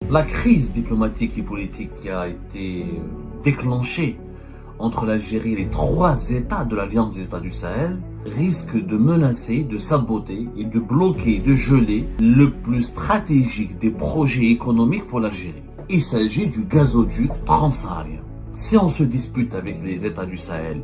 La crise diplomatique et politique qui a été déclenchée entre l'Algérie et les trois États de l'Alliance des États du Sahel risque de menacer, de saboter et de bloquer, de geler le plus stratégique des projets économiques pour l'Algérie. Il s'agit du gazoduc transsaharien. Si on se dispute avec les États du Sahel,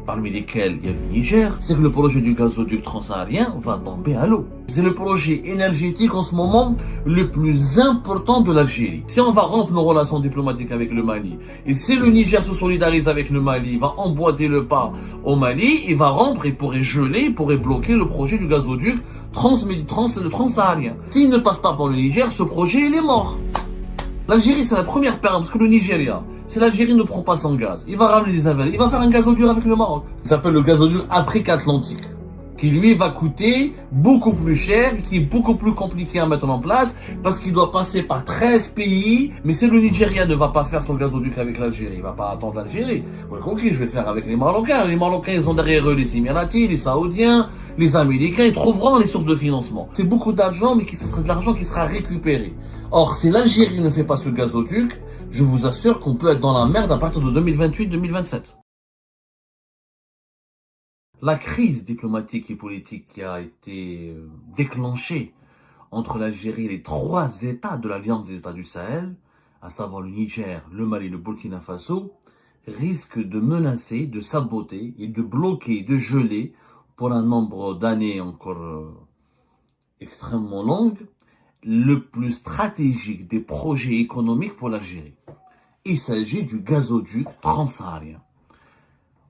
parmi lesquels il y a le Niger, c'est que le projet du gazoduc transsaharien va tomber à l'eau. C'est le projet énergétique en ce moment le plus important de l'Algérie. Si on va rompre nos relations diplomatiques avec le Mali, et si le Niger se solidarise avec le Mali, va emboîter le pas au Mali, il va rompre, il pourrait geler, il pourrait bloquer le projet du gazoduc transsaharien. S'il ne passe pas par le Niger, ce projet il est mort. L'Algérie, c'est la première période, parce que le Nigeria, si l'Algérie ne prend pas son gaz, il va ramener des invalides, il va faire un gazoduc avec le Maroc. Ça s'appelle le gazoduc Afrique-Atlantique, qui lui va coûter beaucoup plus cher, qui est beaucoup plus compliqué à mettre en place, parce qu'il doit passer par 13 pays. Mais si le Nigeria ne va pas faire son gazoduc avec l'Algérie, il va pas attendre l'Algérie. Vous avez compris, je vais le faire avec les Marocains. Les Marocains, ils ont derrière eux les Émiratis, les Saoudiens, les Américains, ils trouveront les sources de financement. C'est beaucoup d'argent, mais ce sera de l'argent qui sera récupéré. Or, si l'Algérie ne fait pas ce gazoduc, je vous assure qu'on peut être dans la merde à partir de 2028-2027. La crise diplomatique et politique qui a été déclenchée entre l'Algérie et les trois États de l'Alliance des États du Sahel, à savoir le Niger, le Mali et le Burkina Faso, risque de menacer, de saboter et de bloquer, de geler pour un nombre d'années encore extrêmement long, le plus stratégique des projets économiques pour l'Algérie. Il s'agit du gazoduc transsaharien.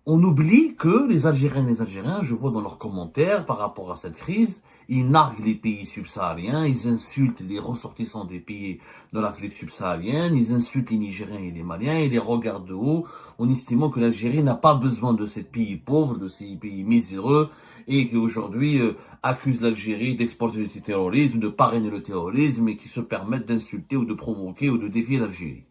On oublie que les Algériennes et les Algériens, je vois dans leurs commentaires par rapport à cette crise, ils narguent les pays subsahariens, ils insultent les ressortissants des pays de l'Afrique subsaharienne, ils insultent les Nigériens et les Maliens, ils les regardent de haut, en estimant que l'Algérie n'a pas besoin de ces pays pauvres, de ces pays miséreux, et qui aujourd'hui accusent l'Algérie d'exporter du terrorisme, de parrainer le terrorisme, et qui se permettent d'insulter ou de provoquer ou de défier l'Algérie.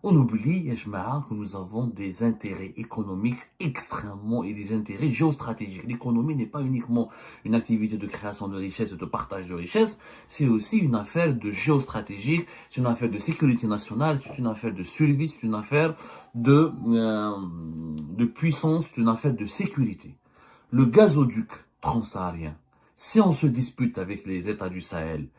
On oublie, Ejma'a, que nous avons des intérêts économiques extrêmement et des intérêts géostratégiques. L'économie n'est pas uniquement une activité de création de richesse et de partage de richesse, c'est aussi une affaire de géostratégique, c'est une affaire de sécurité nationale, c'est une affaire de survie, c'est une affaire de puissance, c'est une affaire de sécurité. Le gazoduc transsaharien, si on se dispute avec les États du Sahel,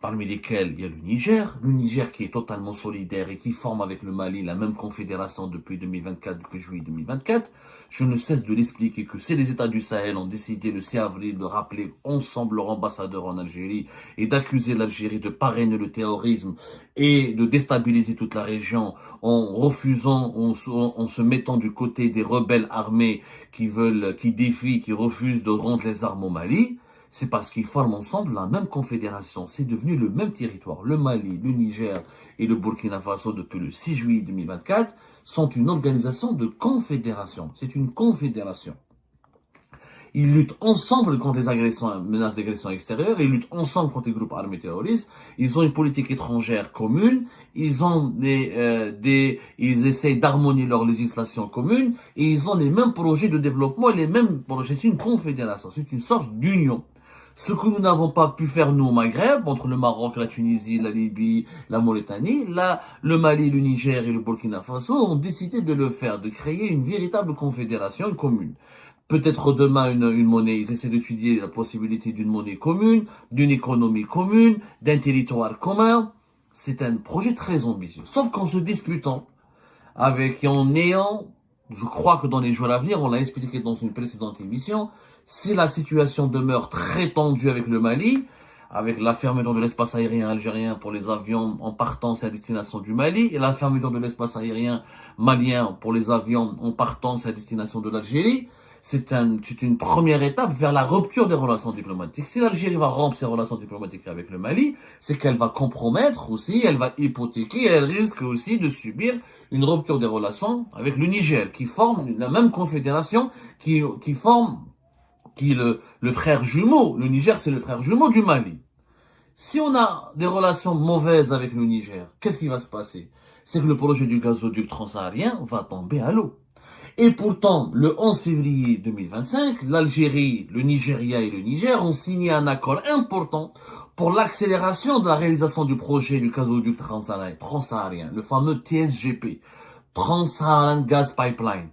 parmi lesquels il y a le Niger qui est totalement solidaire et qui forme avec le Mali la même confédération depuis 2024, depuis juillet 2024. Je ne cesse de l'expliquer que si les États du Sahel ont décidé le 6 avril de rappeler ensemble leur ambassadeur en Algérie et d'accuser l'Algérie de parrainer le terrorisme et de déstabiliser toute la région en refusant, en se mettant du côté des rebelles armés qui défient, qui refusent de rendre les armes au Mali, c'est parce qu'ils forment ensemble la même confédération. C'est devenu le même territoire. Le Mali, le Niger et le Burkina Faso, depuis le 6 juillet 2024, sont une organisation de confédération. C'est une confédération. Ils luttent ensemble contre les agressions, menaces d'agression extérieure. Ils luttent ensemble contre les groupes armés terroristes. Ils ont une politique étrangère commune. Ils ont ils essayent d'harmonier leur législation commune. Et ils ont les mêmes projets de développement et les mêmes projets. C'est une confédération. C'est une sorte d'union. Ce que nous n'avons pas pu faire, nous, au Maghreb, entre le Maroc, la Tunisie, la Libye, la Mauritanie, là, le Mali, le Niger et le Burkina Faso ont décidé de le faire, de créer une véritable confédération, une commune. Peut-être demain une monnaie, ils essaient d'étudier la possibilité d'une monnaie commune, d'une économie commune, d'un territoire commun. C'est un projet très ambitieux. Sauf qu'en se disputant avec, en ayant, je crois que dans les jours à venir, on l'a expliqué dans une précédente émission, si la situation demeure très tendue avec le Mali, avec la fermeture de l'espace aérien algérien pour les avions en partance à destination du Mali, et la fermeture de l'espace aérien malien pour les avions en partance à destination de l'Algérie, c'est une première étape vers la rupture des relations diplomatiques. Si l'Algérie va rompre ses relations diplomatiques avec le Mali, c'est qu'elle va compromettre aussi, elle va hypothéquer, elle risque aussi de subir une rupture des relations avec le Niger, qui forme la même confédération, qui est le frère jumeau. Le Niger, c'est le frère jumeau du Mali. Si on a des relations mauvaises avec le Niger, qu'est-ce qui va se passer? C'est que le projet du gazoduc transsaharien va tomber à l'eau. Et pourtant, le 11 février 2025, l'Algérie, le Nigeria et le Niger ont signé un accord important pour l'accélération de la réalisation du projet du gazoduc transsaharien, le fameux TSGP, Trans-Saharan Gas Pipeline,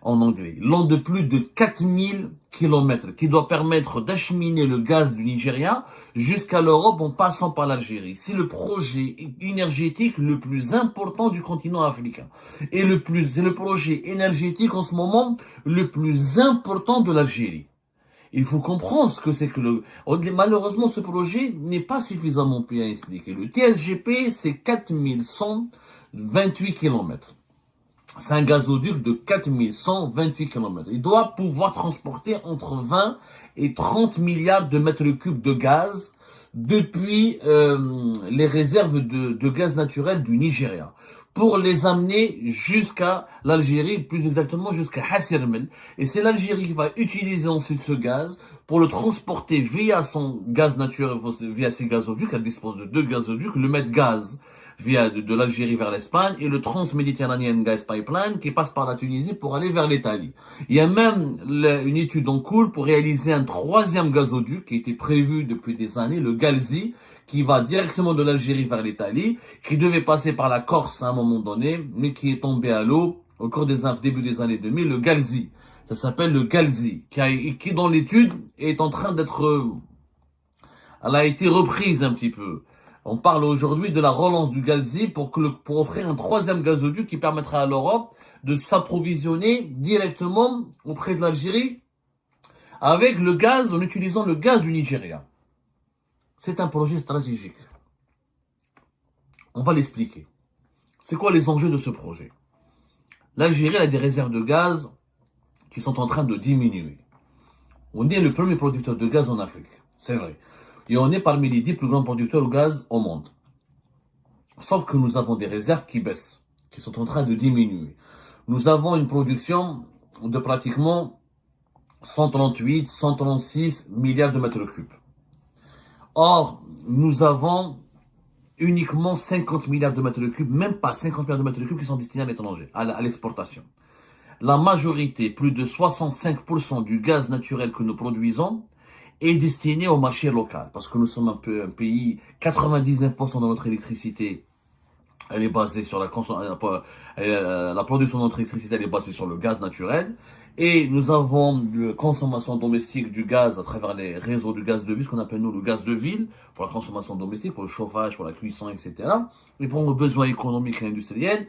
en anglais, long de plus de 4000 kilomètres, qui doit permettre d'acheminer le gaz du Nigeria jusqu'à l'Europe en passant par l'Algérie. C'est le projet énergétique le plus important du continent africain. Et c'est le projet énergétique en ce moment le plus important de l'Algérie. Il faut comprendre ce que c'est que malheureusement, ce projet n'est pas suffisamment bien expliqué. Le TSGP, c'est 4128 kilomètres. C'est un gazoduc de 4128 km. Il doit pouvoir transporter entre 20 et 30 milliards de mètres cubes de gaz depuis les réserves de gaz naturel du Nigeria pour les amener jusqu'à l'Algérie, plus exactement jusqu'à Hassermel. Et c'est l'Algérie qui va utiliser ensuite ce gaz pour le transporter via son gaz naturel, via ses gazoducs. Elle dispose de 2 gazoducs, le Medgaz via de l'Algérie vers l'Espagne et le Trans-Méditerranean Gas Pipeline qui passe par la Tunisie pour aller vers l'Italie. Il y a même une étude en cours pour réaliser un 3e gazoduc qui était prévu depuis des années, le Galzi, qui va directement de l'Algérie vers l'Italie, qui devait passer par la Corse à un moment donné, mais qui est tombé à l'eau au cours des début des années 2000, le Galzi. Ça s'appelle le Galzi, qui dans l'étude est en train d'être... elle a été reprise un petit peu. On parle aujourd'hui de la relance du Galzi pour offrir un 3e gazoduc qui permettra à l'Europe de s'approvisionner directement auprès de l'Algérie avec le gaz, en utilisant le gaz du Nigeria. C'est un projet stratégique. On va l'expliquer. C'est quoi les enjeux de ce projet? L'Algérie a des réserves de gaz qui sont en train de diminuer. On est le premier producteur de gaz en Afrique, c'est vrai. Et on est parmi les 10 plus grands producteurs de gaz au monde. Sauf que nous avons des réserves qui baissent, qui sont en train de diminuer. Nous avons une production de pratiquement 138, 136 milliards de mètres cubes. Or, nous avons uniquement 50 milliards de mètres cubes, même pas 50 milliards de mètres cubes qui sont destinés à l'étranger, à l'exportation. La majorité, plus de 65% du gaz naturel que nous produisons, est destiné au marché local. Parce que nous sommes un pays, 99% de notre électricité, elle est basée sur la production de notre électricité, elle est basée sur le gaz naturel. Et nous avons une consommation domestique du gaz à travers les réseaux du gaz de ville, ce qu'on appelle nous le gaz de ville, pour la consommation domestique, pour le chauffage, pour la cuisson, etc. Et pour nos besoins économiques et industriels,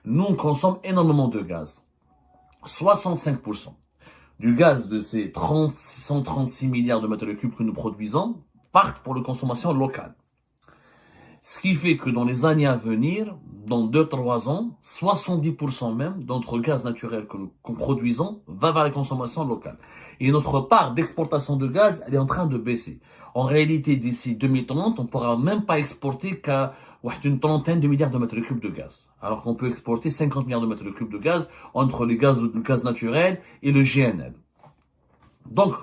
nous consommons énormément de gaz. 65% du gaz de ces 136 milliards de mètres cubes que nous produisons partent pour la consommation locale. Ce qui fait que dans les années à venir, dans 2-3 ans, 70% même de notre gaz naturel que nous produisons va vers la consommation locale. Et notre part d'exportation de gaz, elle est en train de baisser. En réalité, d'ici 2030, on ne pourra même pas exporter qu'à une trentaine de milliards de mètres cubes de gaz. Alors qu'on peut exporter 50 milliards de mètres cubes de gaz entre le gaz naturel et le GNL. Donc,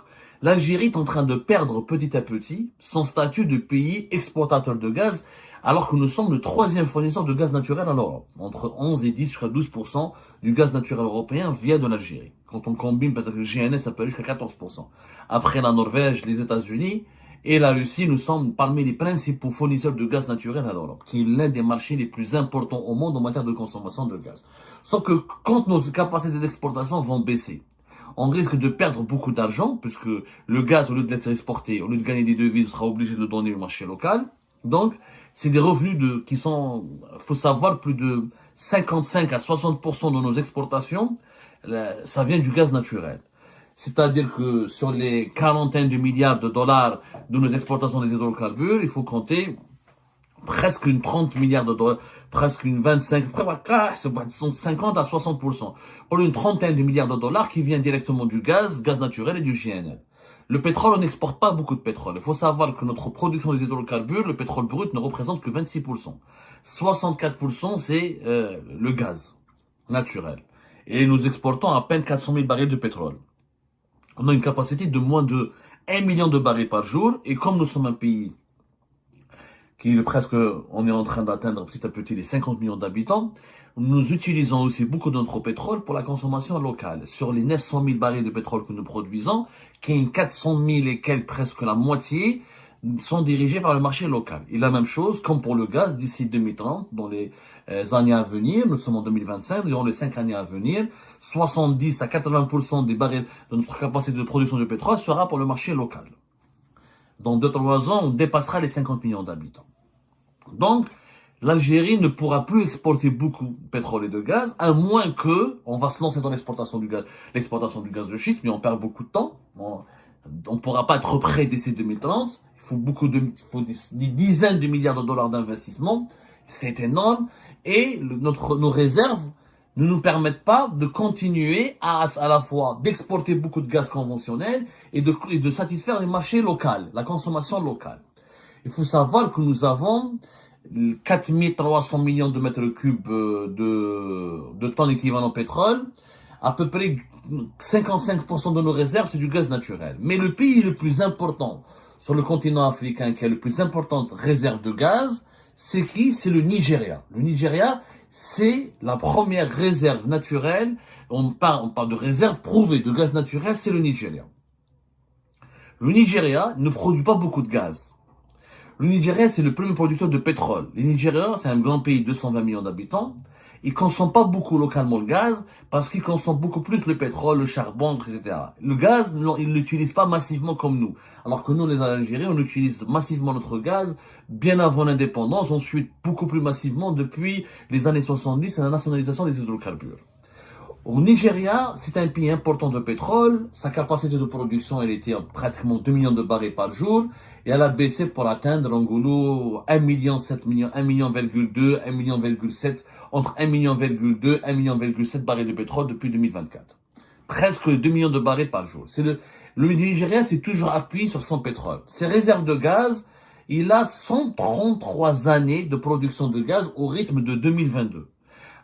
l'Algérie est en train de perdre petit à petit son statut de pays exportateur de gaz, alors que nous sommes le 3e fournisseur de gaz naturel en Europe. Entre 11 et 10 jusqu'à 12% du gaz naturel européen vient de l'Algérie. Quand on combine peut-être le GNL, ça peut aller jusqu'à 14%. Après la Norvège, les États-Unis et la Russie, nous sommes parmi les principaux fournisseurs de gaz naturel à l'Europe, qui est l'un des marchés les plus importants au monde en matière de consommation de gaz. Sauf que quand nos capacités d'exportation vont baisser, on risque de perdre beaucoup d'argent, puisque le gaz, au lieu d'être exporté, au lieu de gagner des devises, on sera obligé de le donner au marché local. Donc, c'est des revenus qui sont, faut savoir, plus de 55 à 60% de nos exportations, ça vient du gaz naturel. C'est-à-dire que sur les quarantaines de milliards de dollars de nos exportations des hydrocarbures, il faut compter presque une 30 milliards de dollars, presque une 25, 50 à 60%. Pour une trentaine de milliards de dollars qui vient directement du gaz naturel et du GNL. Le pétrole, on n'exporte pas beaucoup de pétrole. Il faut savoir que notre production des hydrocarbures, le pétrole brut ne représente que 26%. 64% c'est le gaz naturel. Et nous exportons à peine 400 000 barils de pétrole. On a une capacité de moins de 1 million de barils par jour. Et comme nous sommes un pays qui est presque, on est en train d'atteindre petit à petit les 50 millions d'habitants, nous utilisons aussi beaucoup de notre pétrole pour la consommation locale. Sur les 900 000 barils de pétrole que nous produisons, 400 000 et quelques, presque la moitié, sont dirigés vers le marché local. Et la même chose, comme pour le gaz, d'ici 2030, dans les années à venir, nous sommes en 2025, durant les 5 années à venir, 70 à 80% des barils de notre capacité de production de pétrole sera pour le marché local. Dans 2-3 ans, on dépassera les 50 millions d'habitants. Donc, l'Algérie ne pourra plus exporter beaucoup de pétrole et de gaz, à moins que on va se lancer dans l'exportation du gaz de schiste, mais on perd beaucoup de temps. On ne pourra pas être prêt d'ici 2030. Il faut des dizaines de milliards de dollars d'investissement. C'est énorme. Et nos réserves ne nous permettent pas de continuer à la fois d'exporter beaucoup de gaz conventionnel et de satisfaire les marchés locaux, la consommation locale. Il faut savoir que nous avons 4300 millions de mètres cubes de temps équivalent pétrole. À peu près 55% de nos réserves, c'est du gaz naturel. Mais le pays le plus important sur le continent africain, qui a le plus importante réserve de gaz, c'est qui? C'est le Nigeria. Le Nigeria, c'est la première réserve naturelle. On parle de réserve prouvée de gaz naturel, c'est le Nigeria. Le Nigeria ne produit pas beaucoup de gaz. Le Nigeria, c'est le premier producteur de pétrole. Le Nigeria, c'est un grand pays de 220 millions d'habitants. Ils ne consomment pas beaucoup localement le gaz parce qu'ils consomment beaucoup plus le pétrole, le charbon, etc. Le gaz, ils ne l'utilisent pas massivement comme nous. Alors que nous, les Algériens, on utilise massivement notre gaz bien avant l'indépendance, ensuite beaucoup plus massivement depuis les années 70 et la nationalisation des hydrocarbures. Au Nigeria, c'est un pays important de pétrole. Sa capacité de production, elle était pratiquement 2 millions de barils par jour. Et elle a baissé pour atteindre en gros 1,7 million, 1,2 million, 1,7 million, entre 1,2 million, 1,7 million barils de pétrole depuis 2024. Presque 2 millions de barils par jour. Le Nigeria s'est toujours appuyé sur son pétrole. Ses réserves de gaz, il a 133 années de production de gaz au rythme de 2022.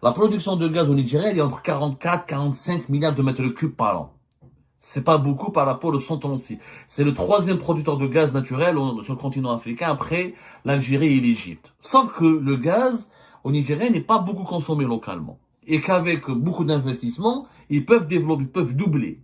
La production de gaz au Nigeria, elle est entre 44 et 45 milliards de mètres cubes par an. C'est pas beaucoup par rapport au 136. C'est le 3e producteur de gaz naturel sur le continent africain après l'Algérie et l'Égypte. Sauf que le gaz au Nigeria n'est pas beaucoup consommé localement. Et qu'avec beaucoup d'investissements, ils peuvent doubler.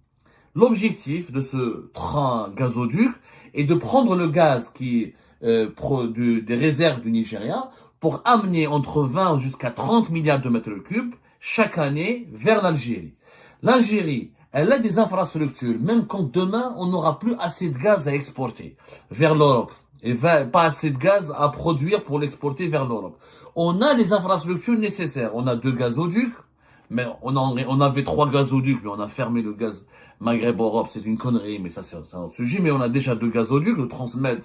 L'objectif de ce train gazoduc est de prendre le gaz qui est des réserves du Nigeria pour amener entre 20 jusqu'à 30 milliards de mètres cubes chaque année vers l'Algérie. L'Algérie, elle a des infrastructures, même quand demain on n'aura plus assez de gaz à exporter vers l'Europe et pas assez de gaz à produire pour l'exporter vers l'Europe. On a les infrastructures nécessaires. On a 2 gazoducs, mais on avait 3 gazoducs, mais on a fermé le gaz Maghreb-Europe, c'est une connerie, mais ça c'est un autre sujet. Mais on a déjà 2 gazoducs, le Transmed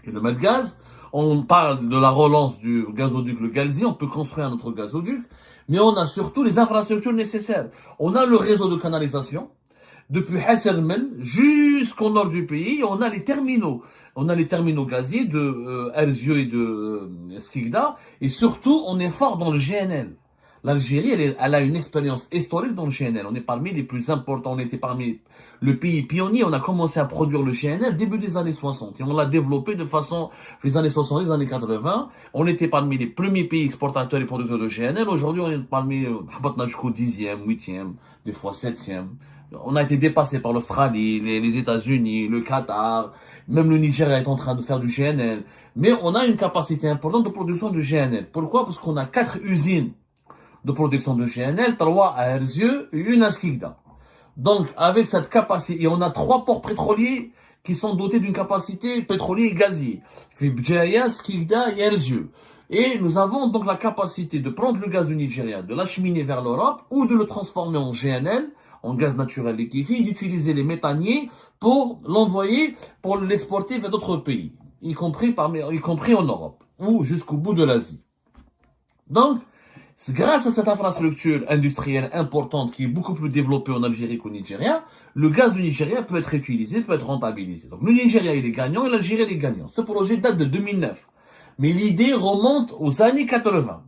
et le Medgaz. On parle de la relance du gazoduc, le Galzi, on peut construire un autre gazoduc, mais on a surtout les infrastructures nécessaires. On a le réseau de canalisation, depuis Hassermel jusqu'au nord du pays, on a les terminaux. On a les terminaux gaziers de Erzieux et de Skikda, et surtout, on est fort dans le GNL. L'Algérie, elle a une expérience historique dans le GNL. On est parmi les plus importants, on était parmi le pays pionnier. On a commencé à produire le GNL début des années 60. Et on l'a développé de façon, les années 70, les années 80. On était parmi les premiers pays exportateurs et producteurs de GNL. Aujourd'hui, on est parmi, 10e, 8e, des fois 7e. On a été dépassé par l'Australie, les États-Unis, le Qatar, même le Nigeria est en train de faire du GNL. Mais on a une capacité importante de production de GNL. Pourquoi? Parce qu'on a 4 usines de production de GNL, 3 à Erzieux et 1 à Skikda. Donc, avec cette capacité, et on a 3 ports pétroliers qui sont dotés d'une capacité pétrolière et gazier. Fibjaya, Skikda et Erzieux. Et nous avons donc la capacité de prendre le gaz du Nigeria, de l'acheminer vers l'Europe ou de le transformer en GNL, en gaz naturel liquéfié, d'utiliser les méthaniers pour l'envoyer, pour l'exporter vers d'autres pays, y compris en Europe ou jusqu'au bout de l'Asie. Donc, grâce à cette infrastructure industrielle importante qui est beaucoup plus développée en Algérie qu'au Nigeria, le gaz du Nigeria peut être utilisé, peut être rentabilisé. Donc le Nigeria il est gagnant et l'Algérie elle est gagnant. Ce projet date de 2009. Mais l'idée remonte aux années 80.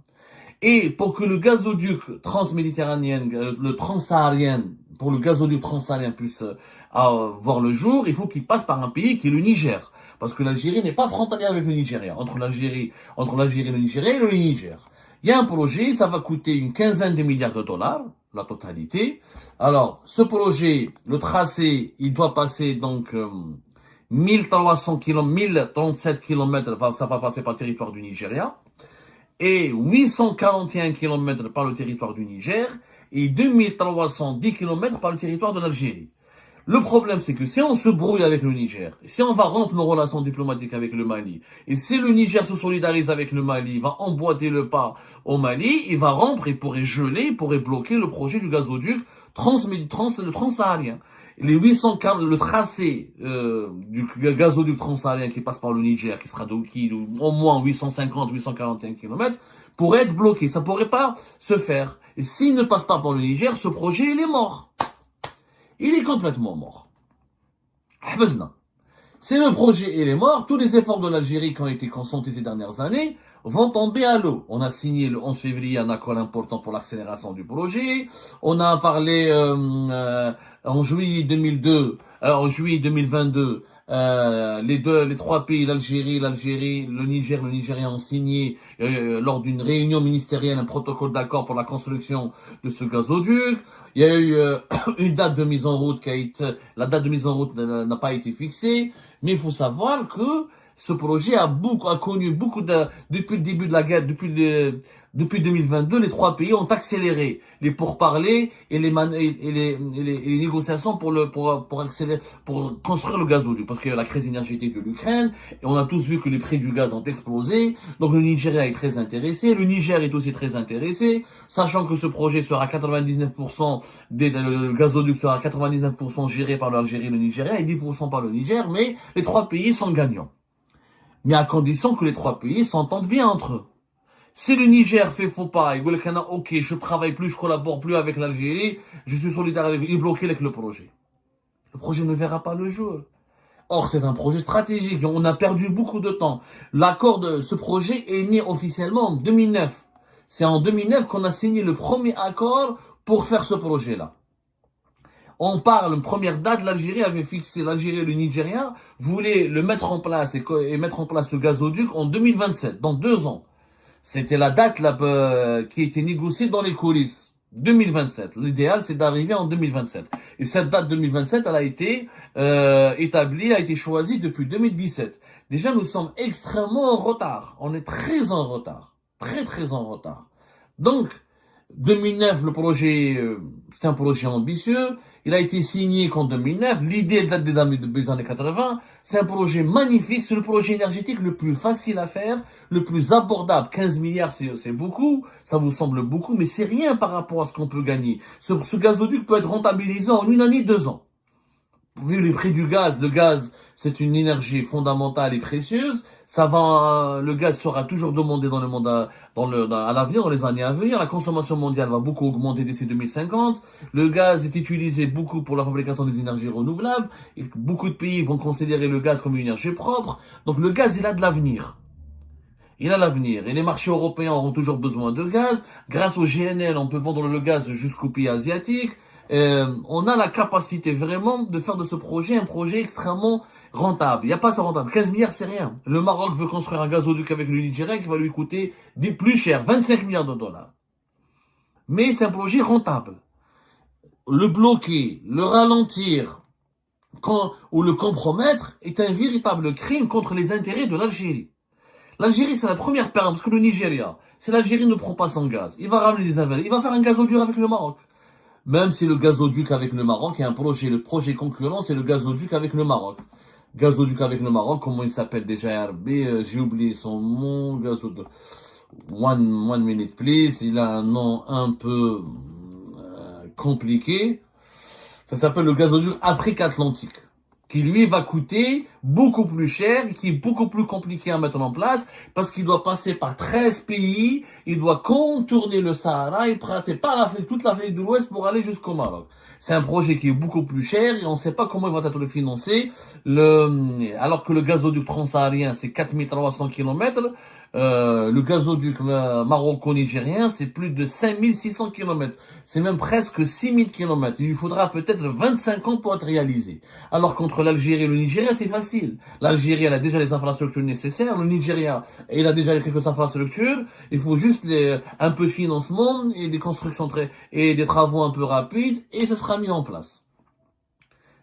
Et pour que le gazoduc transméditerranéen, le transsaharien, pour le gazoduc transsaharien puisse voir le jour, il faut qu'il passe par un pays qui est le Niger. Parce que l'Algérie n'est pas frontalière avec le Nigeria. Entre l'Algérie et le Nigeria et le Niger. Il y a un projet, ça va coûter une quinzaine de milliards de dollars, la totalité. Alors, ce projet, le tracé, il doit passer donc 1300 km, 1037 km, ça va passer par le territoire du Nigeria, et 841 km par le territoire du Niger, et 2310 km par le territoire de l'Algérie. Le problème, c'est que si on se brouille avec le Niger, si on va rompre nos relations diplomatiques avec le Mali, et si le Niger se solidarise avec le Mali, va emboîter le pas au Mali, il va rompre, il pourrait geler, il pourrait bloquer le projet du gazoduc transsaharien. Les 840, le tracé du gazoduc transsaharien qui passe par le Niger, qui sera au moins 850-841 km, pourrait être bloqué. Ça pourrait pas se faire. Et s'il ne passe pas par le Niger, ce projet, il est mort. Il est complètement mort. Si le projet il est mort, tous les efforts de l'Algérie qui ont été consentis ces dernières années vont tomber à l'eau. On a signé le 11 février un accord important pour l'accélération du projet. On a parlé en juillet 2022, les trois pays, l'Algérie, le Niger, le Nigeria ont signé lors d'une réunion ministérielle un protocole d'accord pour la construction de ce gazoduc. Il y a eu une date de mise en route la date de mise en route n'a pas été fixée, mais il faut savoir que ce projet a connu beaucoup depuis le début de la guerre, depuis 2022, les trois pays ont accéléré les pourparlers et les négociations pour construire le gazoduc. Parce qu'il y a la crise énergétique de l'Ukraine, et on a tous vu que les prix du gaz ont explosé. Donc le Nigeria est très intéressé, le Niger est aussi très intéressé, sachant que ce projet sera 99%, le gazoduc sera 99% géré par l'Algérie et le Nigeria, et 10% par le Niger, mais les trois pays sont gagnants. Mais à condition que les trois pays s'entendent bien entre eux. Si le Niger fait faux pas, il dit ok, je travaille plus, je collabore plus avec l'Algérie, je suis solidaire avec lui, il bloque avec le projet. Le projet ne verra pas le jour. Or, c'est un projet stratégique, on a perdu beaucoup de temps. L'accord de ce projet est né officiellement en 2009. C'est en 2009 qu'on a signé le premier accord pour faire ce projet-là. On parle, première date, l'Algérie avait fixé, l'Algérie et le Nigeria voulaient le mettre en place et mettre en place ce gazoduc en 2027, dans 2 ans. C'était la date qui a été négociée dans les coulisses. 2027. L'idéal, c'est d'arriver en 2027. Et cette date 2027, elle a été établie, a été choisie depuis 2017. Déjà, nous sommes extrêmement en retard. On est très en retard. Très, très en retard. Donc, 2009, le projet, c'est un projet ambitieux. Il a été signé qu'en 2009. L'idée date des années 80. C'est un projet magnifique. C'est le projet énergétique le plus facile à faire, le plus abordable. 15 milliards, c'est beaucoup. Ça vous semble beaucoup, mais c'est rien par rapport à ce qu'on peut gagner. Ce gazoduc peut être rentabilisé en 1 année, 2 ans. Vu les prix du gaz, le gaz, c'est une énergie fondamentale et précieuse. Le gaz sera toujours demandé dans le monde à l'avenir, dans les années à venir. La consommation mondiale va beaucoup augmenter d'ici 2050. Le gaz est utilisé beaucoup pour la fabrication des énergies renouvelables. Et beaucoup de pays vont considérer le gaz comme une énergie propre. Donc le gaz, il a de l'avenir. Il a l'avenir. Et les marchés européens auront toujours besoin de gaz. Grâce au GNL, on peut vendre le gaz jusqu'aux pays asiatiques. On a la capacité vraiment de faire de ce projet un projet extrêmement rentable. Il n'y a pas ça rentable. 15 milliards, c'est rien. Le Maroc veut construire un gazoduc avec le Nigeria qui va lui coûter plus cher, 25 milliards de dollars. Mais c'est un projet rentable. Le bloquer, le ralentir ou le compromettre est un véritable crime contre les intérêts de l'Algérie. L'Algérie, c'est la première perte, parce que le Nigeria, si l'Algérie ne prend pas son gaz, il va ramener des invalides, il va faire un gazoduc avec le Maroc. Même si le gazoduc avec le Maroc est le projet concurrent, c'est le gazoduc avec le Maroc. Gazoduc avec le Maroc, comment il s'appelle déjà, j'ai oublié son nom, gazoduc. One minute please, il a un nom un peu compliqué. Ça s'appelle le gazoduc Afrique-Atlantique, qui lui va coûter beaucoup plus cher, qui est beaucoup plus compliqué à mettre en place, parce qu'il doit passer par 13 pays, il doit contourner le Sahara, et passer par toute l'Afrique de l'Ouest pour aller jusqu'au Maroc. C'est un projet qui est beaucoup plus cher, et on ne sait pas comment il va être financé. Alors que le gazoduc transsaharien, c'est 4300 km, le gazoduc maroco-nigérien, c'est plus de 5600 kilomètres. C'est même presque 6000 kilomètres. Il lui faudra peut-être 25 ans pour être réalisé. Alors qu'entre l'Algérie et le Nigeria, c'est facile. L'Algérie, elle a déjà les infrastructures nécessaires. Le Nigeria, il a déjà quelques infrastructures. Il faut juste un peu de financement et des constructions et des travaux un peu rapides et ça sera mis en place.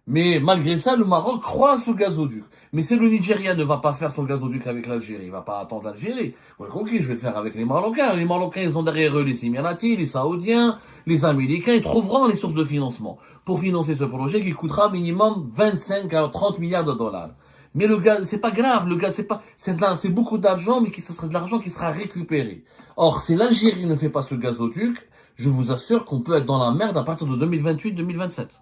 Mais malgré ça, le Maroc croit à ce gazoduc. Mais si le Nigeria ne va pas faire son gazoduc avec l'Algérie, il va pas attendre l'Algérie. Vous avez compris, je vais le faire avec les Marocains. Les Marocains, ils ont derrière eux les Émiratis, les Saoudiens, les Américains. Ils trouveront les sources de financement pour financer ce projet qui coûtera minimum 25 à 30 milliards de dollars. Mais le gaz, c'est pas grave, le gaz, c'est beaucoup d'argent, mais ce sera de l'argent qui sera récupéré. Or, si l'Algérie ne fait pas ce gazoduc, je vous assure qu'on peut être dans la merde à partir de 2028-2027.